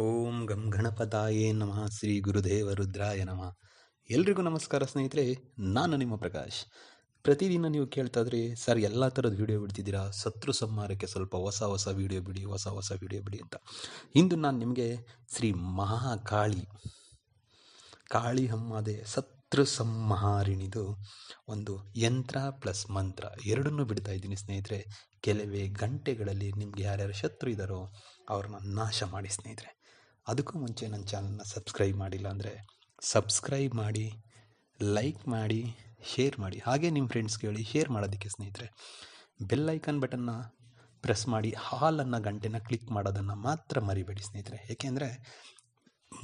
ಓಂ ಗಂ ಗಣಪತಾಯೇ ನಮಃ ಶ್ರೀ ಗುರುದೇವ ರುದ್ರಾಯ ನಮಃ. ಎಲ್ರಿಗೂ ನಮಸ್ಕಾರ ಸ್ನೇಹಿತರೆ, ನಾನು ನಿಮ್ಮ ಪ್ರಕಾಶ್. ಪ್ರತಿದಿನ ನೀವು ಕೇಳ್ತಾ ಇದ್ರಿ, ಸರ್ ಎಲ್ಲ ಥರದ ವಿಡಿಯೋ ಬಿಡ್ತಿದ್ದೀರಾ, ಶತ್ರು ಸಂಹಾರಕ್ಕೆ ಸ್ವಲ್ಪ ಹೊಸ ವಿಡಿಯೋ ಬಿಡಿ, ಹೊಸ ವಿಡಿಯೋ ಬಿಡಿ ಅಂತ. ಇಂದು ನಾನು ನಿಮಗೆ ಶ್ರೀ ಮಹಾಕಾಳಿ ಕಾಳಿ ಅಮ್ಮದೆ ಶತ್ರು ಸಂಹಾರಿಣಿದು ಒಂದು ಯಂತ್ರ ಪ್ಲಸ್ ಮಂತ್ರ ಎರಡನ್ನೂ ಬಿಡ್ತಾ ಇದ್ದೀನಿ ಸ್ನೇಹಿತರೆ. ಕೆಲವೇ ಗಂಟೆಗಳಲ್ಲಿ ನಿಮ್ಗೆ ಯಾರ್ಯಾರು ಶತ್ರು ಇದ್ದಾರೋ ಅವ್ರನ್ನ ನಾಶ ಮಾಡಿ ಸ್ನೇಹಿತರೆ. ಅದಕ್ಕೂ ಮುಂಚೆ ನನ್ನ ಚಾನಲ್ನ ಸಬ್ಸ್ಕ್ರೈಬ್ ಮಾಡಿಲ್ಲ ಅಂದರೆ ಸಬ್ಸ್ಕ್ರೈಬ್ ಮಾಡಿ, ಲೈಕ್ ಮಾಡಿ, ಶೇರ್ ಮಾಡಿ. ಹಾಗೆ ನಿಮ್ಮ ಫ್ರೆಂಡ್ಸ್ಗೆ ಹೇಳಿ ಶೇರ್ ಮಾಡೋದಕ್ಕೆ ಸ್ನೇಹಿತರೆ. ಬೆಲ್ ಐಕಾನ್ ಬಟನ್ನ ಪ್ರೆಸ್ ಮಾಡಿ, ಹಾಲನ್ನು ಗಂಟೆನ ಕ್ಲಿಕ್ ಮಾಡೋದನ್ನು ಮಾತ್ರ ಮರಿಬೇಡಿ ಸ್ನೇಹಿತರೆ. ಏಕೆಂದರೆ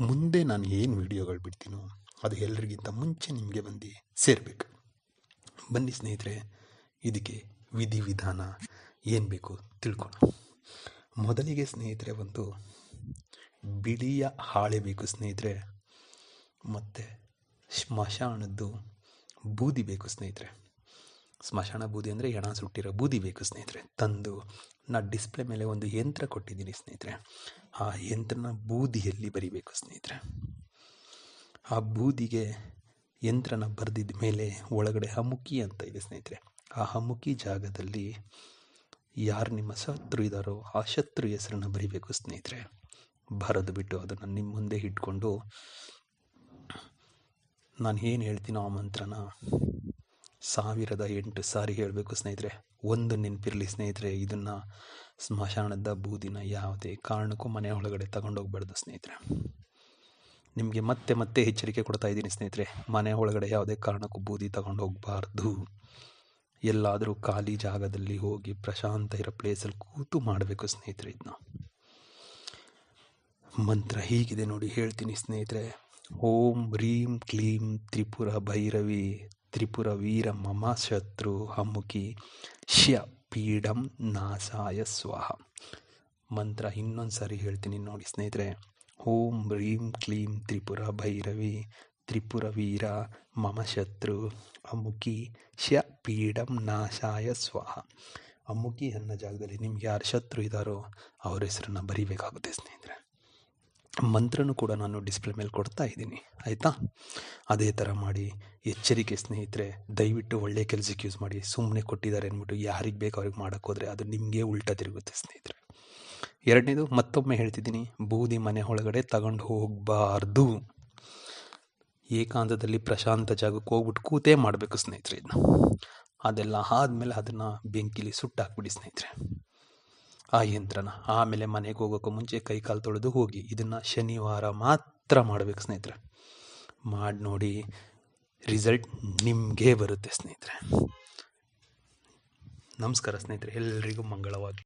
ಮುಂದೆ ನಾನು ಏನು ವಿಡಿಯೋಗಳು ಬಿಡ್ತೀನೋ ಅದು ಎಲ್ಲರಿಗಿಂತ ಮುಂಚೆ ನಿಮಗೆ ಬಂದು ಸೇರಬೇಕು. ಬನ್ನಿ ಸ್ನೇಹಿತರೆ, ಇದಕ್ಕೆ ವಿಧಿವಿಧಾನ ಏನು ಬೇಕು ತಿಳ್ಕೊಳ್ಳೋಣ. ಮೊದಲಿಗೆ ಸ್ನೇಹಿತರೆ ಒಂದು ಬಿಳಿಯ ಹಾಳೆ ಬೇಕು ಸ್ನೇಹಿತರೆ, ಮತ್ತು ಸ್ಮಶಾನದ್ದು ಬೂದಿ ಬೇಕು ಸ್ನೇಹಿತರೆ. ಸ್ಮಶಾನ ಬೂದಿ ಅಂದರೆ ಹೆಣ ಸುಟ್ಟಿರೋ ಬೂದಿ ಬೇಕು ಸ್ನೇಹಿತರೆ. ತಂದು ನಾ ಡಿಸ್ಪ್ಲೇ ಮೇಲೆ ಒಂದು ಯಂತ್ರ ಕೊಟ್ಟಿದ್ದೀನಿ ಸ್ನೇಹಿತರೆ. ಆ ಯಂತ್ರನ ಬೂದಿಯಲ್ಲಿ ಬರಿಬೇಕು ಸ್ನೇಹಿತರೆ. ಆ ಬೂದಿಗೆ ಯಂತ್ರನ ಬರೆದಿದ್ದ ಮೇಲೆ ಒಳಗಡೆ ಹಮುಕಿ ಅಂತ ಇದೆ ಸ್ನೇಹಿತರೆ. ಆ ಹಮುಕಿ ಜಾಗದಲ್ಲಿ ಯಾರು ನಿಮ್ಮ ಶತ್ರು ಇದ್ದಾರೋ ಆ ಶತ್ರು ಹೆಸರನ್ನು ಬರಿಬೇಕು ಸ್ನೇಹಿತರೆ. ಬರೆದು ಬಿಟ್ಟು ಅದನ್ನು ನಿಮ್ಮ ಮುಂದೆ ಇಟ್ಕೊಂಡು ನಾನು ಏನು ಹೇಳ್ತೀನೋ ಆ ಮಂತ್ರನ 1008 ಸಾರಿ ಹೇಳಬೇಕು ಸ್ನೇಹಿತರೆ. ಒಂದು ನೆನಪಿರಲಿ ಸ್ನೇಹಿತರೆ, ಇದನ್ನು ಸ್ಮಶಾನದ ಬೂದಿನ ಯಾವುದೇ ಕಾರಣಕ್ಕೂ ಮನೆ ಒಳಗಡೆ ತಗೊಂಡೋಗ್ಬಾರ್ದು ಸ್ನೇಹಿತರೆ. ನಿಮಗೆ ಮತ್ತೆ ಎಚ್ಚರಿಕೆ ಕೊಡ್ತಾ ಇದ್ದೀನಿ ಸ್ನೇಹಿತರೆ, ಮನೆ ಒಳಗಡೆ ಯಾವುದೇ ಕಾರಣಕ್ಕೂ ಬೂದಿ ತಗೊಂಡು ಹೋಗಬಾರ್ದು. ಎಲ್ಲಾದರೂ ಖಾಲಿ ಜಾಗದಲ್ಲಿ ಹೋಗಿ ಪ್ರಶಾಂತ ಇರೋ ಪ್ಲೇಸಲ್ಲಿ ಕೂತು ಮಾಡಬೇಕು ಸ್ನೇಹಿತರೆ. ಇದನ್ನ ಮಂತ್ರ ಹೀಗಿದೆ ನೋಡಿ, ಹೇಳ್ತೀನಿ ಸ್ನೇಹಿತರೆ. ಓಂ ರೀಂ ಕ್ಲೀಂ ತ್ರಿಪುರ ಭೈರವಿ ತ್ರಿಪುರ ವೀರ ಮಮ ಶತ್ರು ಹಮುಕಿ ಶ್ಯ ಪೀಡಂ ನಾಸಾಯ ಸ್ವಾಹ. ಮಂತ್ರ ಇನ್ನೊಂದು ಸಾರಿ ಹೇಳ್ತೀನಿ ನೋಡಿ ಸ್ನೇಹಿತರೆ. ಓಂ ರೀಂ ಕ್ಲೀಂ ತ್ರಿಪುರ ಭೈರವಿ ತ್ರಿಪುರ ವೀರ ಮಮ ಶತ್ರು ಅಮುಕಿ ಶ್ಯ ಪೀಡಂ ನಾಶಾಯ ಸ್ವಾಹ. ಅಮುಕಿ ಅನ್ನೋ ಜಾಗದಲ್ಲಿ ನಿಮ್ಗೆ ಯಾರು ಶತ್ರು ಇದ್ದಾರೋ ಅವ್ರ ಹೆಸರನ್ನು ಬರಿಬೇಕಾಗುತ್ತೆ ಸ್ನೇಹಿತರೆ. ಮಂತ್ರನೂ ಕೂಡ ನಾನು ಡಿಸ್ಪ್ಲೇ ಮೇಲೆ ಕೊಡ್ತಾ ಇದ್ದೀನಿ, ಆಯಿತಾ? ಅದೇ ಥರ ಮಾಡಿ. ಎಚ್ಚರಿಕೆ ಸ್ನೇಹಿತರೆ, ದಯವಿಟ್ಟು ಒಳ್ಳೆಯ ಕೆಲಸಕ್ಕೆ ಯೂಸ್ ಮಾಡಿ. ಸುಮ್ಮನೆ ಕೊಟ್ಟಿದ್ದಾರೆ ಅಂದ್ಬಿಟ್ಟು ಯಾರಿಗೆ ಬೇಕು ಅವ್ರಿಗೆ ಮಾಡೋಕ್ಕೋದ್ರೆ ಅದು ನಿಮಗೆ ಉಲ್ಟಾ ತಿರುಗುತ್ತೆ ಸ್ನೇಹಿತರೆ. ಎರಡನೇದು ಮತ್ತೊಮ್ಮೆ ಹೇಳ್ತಿದ್ದೀನಿ, ಬೂದಿ ಮನೆ ಒಳಗಡೆ ತಗೊಂಡು ಹೋಗಬಾರ್ದು. ಏಕಾಂತದಲ್ಲಿ ಪ್ರಶಾಂತ ಜಾಗಕ್ಕೆ ಹೋಗ್ಬಿಟ್ಟು ಕೂತೇ ಮಾಡಬೇಕು ಸ್ನೇಹಿತರೆ ಇದನ್ನ. ಅದೆಲ್ಲ ಆದಮೇಲೆ ಅದನ್ನು ಬೆಂಕಿಲಿ ಸುಟ್ಟಾಕ್ಬಿಡಿ ಸ್ನೇಹಿತರೆ ಆ ಯಂತ್ರನ. ಆಮೇಲೆ ಮನೆಗೆ ಹೋಗೋಕ್ಕೂ ಮುಂಚೆ ಕೈ ಕಾಲು ತೊಳೆದು ಹೋಗಿ. ಇದನ್ನು ಶನಿವಾರ ಮಾತ್ರ ಮಾಡಬೇಕು ಸ್ನೇಹಿತರೆ. ಮಾಡಿ ನೋಡಿ, ರಿಸಲ್ಟ್ ನಿಮಗೇ ಬರುತ್ತೆ ಸ್ನೇಹಿತರೆ. ನಮಸ್ಕಾರ ಸ್ನೇಹಿತರೆ, ಎಲ್ಲರಿಗೂ ಮಂಗಳವಾಗಲಿ.